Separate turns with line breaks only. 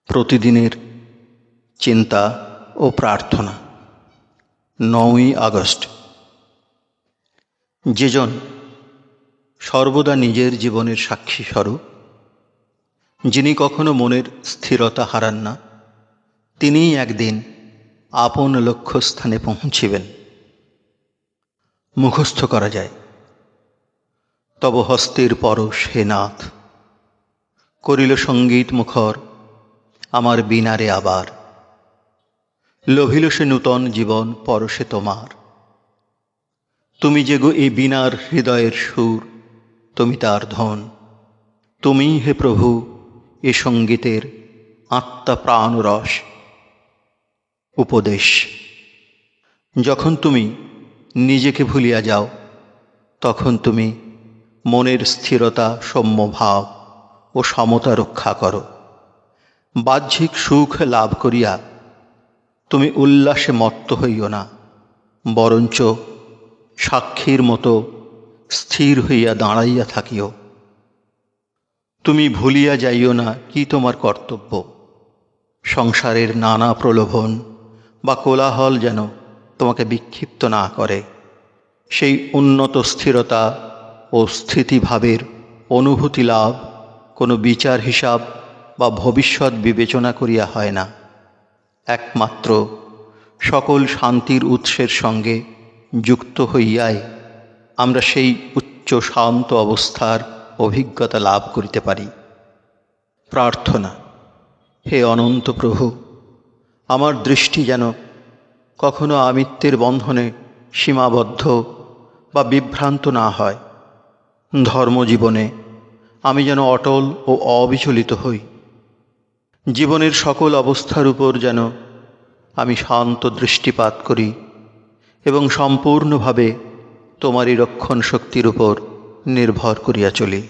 প্রতিদিনের চিন্তা ও প্রার্থনা। 9ই আগস্ট। যেজন সর্বদা নিজের জীবনের সাক্ষী স্বরূপ, যিনি কখনো মনের স্থিরতা হারান না, তিনিই একদিন আপন লক্ষ্যস্থানে পৌঁছিবেন। মুখস্থ করা যায়, তব হস্তের পরশ হে নাথ, করিল সঙ্গীত মুখর আমার বীণারে আবার, লভিল সে নূতন জীবন পরশে তোমার। তুমি যে গো এই বীণার হৃদয়ের সুর, তুমি তার ধন, তুমি হে প্রভু এ সঙ্গীতের আত্মা প্রাণ রস। উপদেশ: যখন তুমি নিজেকে ভুলিয়া যাও, তখন তুমি মনের স্থিরতা, সৌম্য ভাব ও সমতা রক্ষা করো। বাহ্যিক সুখ লাভ করিয়া তুমি উল্লাসে মত্ত হইও না, বরঞ্চ সাক্ষীর মতো স্থির হইয়া দাঁড়াইয়া থাকিও। তুমি ভুলিয়া যাইও না কি তোমার কর্তব্য। সংসারের নানা প্রলোভন বা কোলাহল যেন তোমাকে বিক্ষিপ্ত না করে। সেই উন্নত স্থিরতা ও স্থিতিভাবের অনুভূতি লাভ কোনো বিচার হিসাব বা ভবিষ্যৎ বিবেচনা করিয়া হয় না। একমাত্র সকল শান্তির উৎসের সঙ্গে যুক্ত হইয়াই আমরা সেই উচ্চ শান্ত অবস্থার অভিজ্ঞতা লাভ করিতে পারি। প্রার্থনা: হে অনন্ত প্রভু, আমার দৃষ্টি যেন কখনো আমিত্বের বন্ধনে সীমাবদ্ধ বা বিভ্রান্ত না হয়। ধর্মজীবনে আমি যেন অটল ও অবিচলিত হই। জীবনের সকল অবস্থার উপর যেন আমি শান্ত দৃষ্টিপাত করি এবং সম্পূর্ণভাবে তোমারই রক্ষণ শক্তির উপর নির্ভর করিয়া চলি।